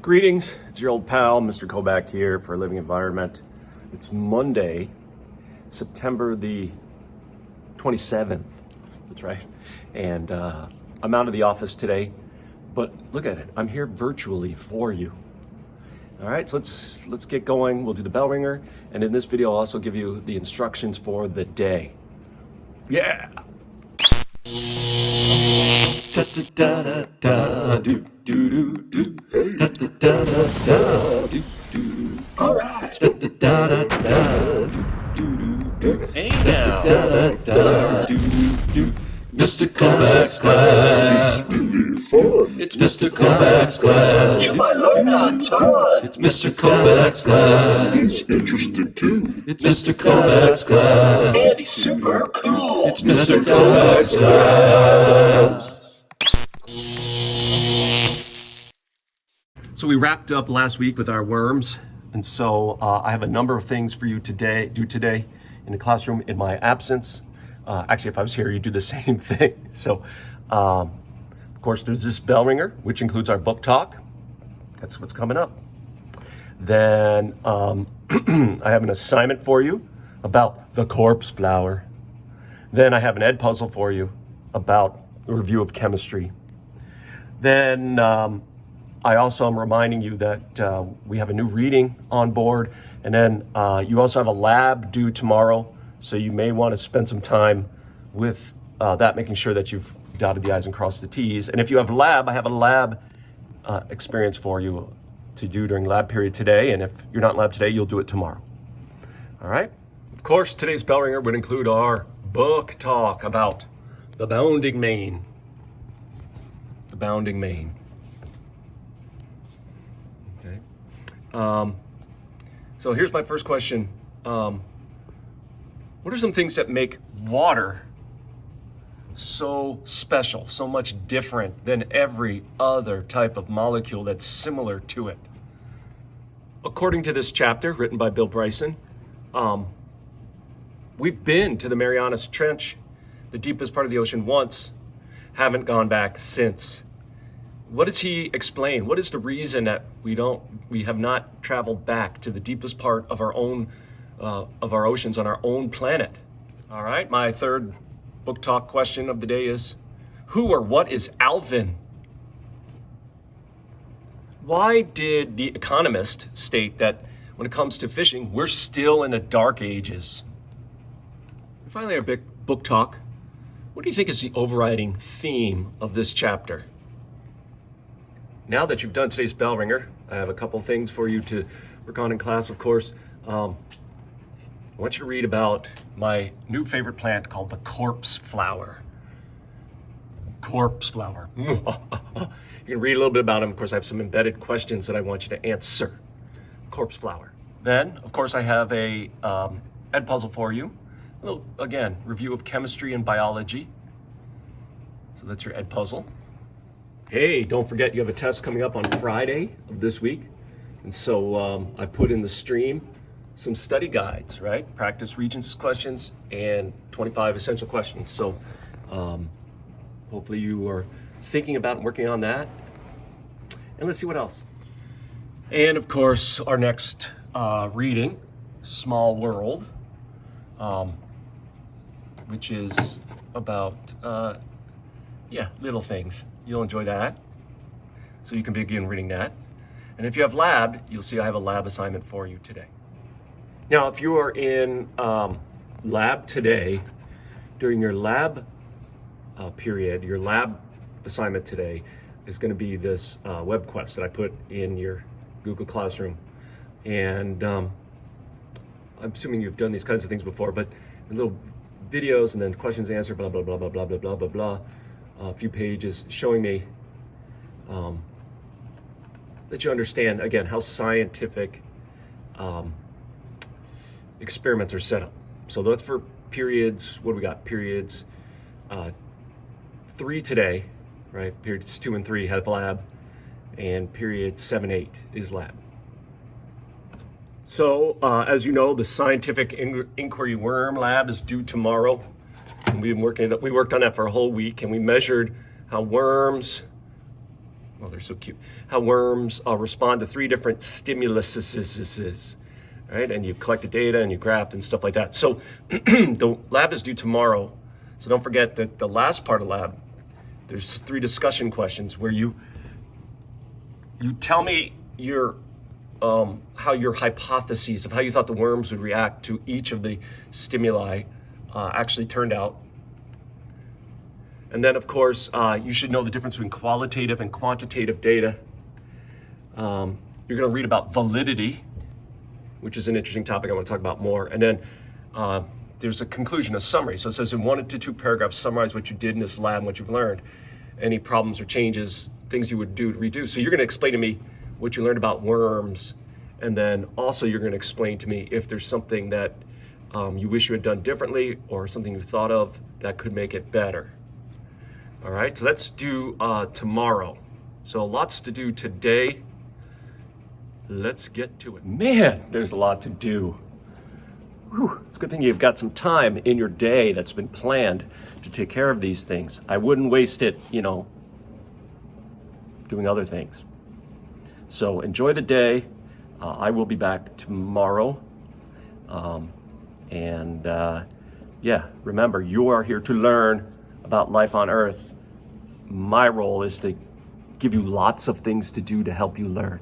Greetings, it's your old pal, Mr. Kovac here for Living Environment. It's Monday, September the 27th, that's right. And I'm out of the office today, but look at it, I'm here virtually for you. All right, so let's get going. We'll do the Bellringer, and in this video I'll also give you the instructions for the day. Yeah! Da da da da da do do do do da da da da da do do. All right. Da da da da da do do do. Hey now. Da da da do do. Mr. Kovac's class. It's Mr. Kovac's class. You might learn a ton. It's Mr. Kovac's class. It's interesting too. It's Mr. Kovac's class. And he's super cool. It's Mr. Kovac's class. So we wrapped up last week with our worms, and so I have a number of things for you today in the classroom in my absence. Actually, if I was here, you'd do the same thing. So, of course, there's this Bellringer, which includes our book talk. That's what's coming up. Then I have an assignment for you about the corpse flower. Then I have an ed puzzle for you about a review of chemistry. Then I also am reminding you that we have a new reading on board, and then you also have a lab due tomorrow, so you may want to spend some time with that, making sure that you've dotted the I's and crossed the T's. And if you have a lab, I have a lab experience for you to do during lab period today, and if you're not in lab today, you'll do it tomorrow. All right? Of course, today's Bellringer would include our book talk about the bounding main. The bounding main. Okay. So here's my first question. What are some things that make water so special, so much different than every other type of molecule that's similar to it? According to this chapter written by Bill Bryson, we've been to the Marianas Trench, the deepest part of the ocean, once, haven't gone back since. What does he explain? What is the reason that we have not traveled back to the deepest part of our own of our oceans on our own planet? All right, my third book talk question of the day is, who or what is Alvin? Why did The Economist state that when it comes to fishing, we're still in the dark ages? And finally, our big book talk. What do you think is the overriding theme of this chapter? Now that you've done today's Bellringer, I have a couple things for you to work on in class, of course. I want you to read about my new favorite plant called the corpse flower. Corpse flower. You can read a little bit about them. Of course, I have some embedded questions that I want you to answer. Corpse flower. Then, of course, I have a ed puzzle for you. A little, again, review of chemistry and biology. So that's your ed puzzle. Hey, don't forget you have a test coming up on Friday of this week. And so I put in the stream some study guides, right? Practice Regents questions and 25 essential questions. So hopefully you are thinking about and working on that. And let's see what else. And of course, our next reading, Small World, which is about, little things. You'll enjoy that. So you can begin reading that. And if you have lab, you'll see I have a lab assignment for you today. Now, if you are in lab today, during your lab period, your lab assignment today is going to be this web quest that I put in your Google Classroom. And I'm assuming you've done these kinds of things before, but little videos and then questions and answers, blah, blah, blah, blah, blah, blah, blah, blah, blah. A few pages showing me that you understand, again, how scientific experiments are set up. So that's for periods, what do we got? Periods 3 today, right? Periods 2 and 3 have lab, and period 7, 8 is lab. So as you know, the scientific inquiry worm lab is due tomorrow. And we worked on that for a whole week, and we measured how worms Oh, they're so cute. How worms respond to 3 different stimuluses, right? And you collected data and you graphed and stuff like that. So the lab is due tomorrow. So don't forget that the last part of lab, there's 3 discussion questions where you tell me your how your hypotheses of how you thought the worms would react to each of the stimuli actually turned out. And then, of course, you should know the difference between qualitative and quantitative data. You're going to read about validity, which is an interesting topic I want to talk about more. And then there's a conclusion, a summary. So it says in 1 to 2 paragraphs, summarize what you did in this lab and what you've learned, any problems or changes, things you would do to redo. So you're going to explain to me what you learned about worms, and then also you're going to explain to me if there's something that you wish you had done differently or something you thought of that could make it better. All right, so that's due tomorrow. So lots to do today. Let's get to it. Man, there's a lot to do. Whew, it's a good thing you've got some time in your day that's been planned to take care of these things. I wouldn't waste it, doing other things. So enjoy the day. I will be back tomorrow. Remember, you are here to learn about life on Earth. My role is to give you lots of things to do to help you learn.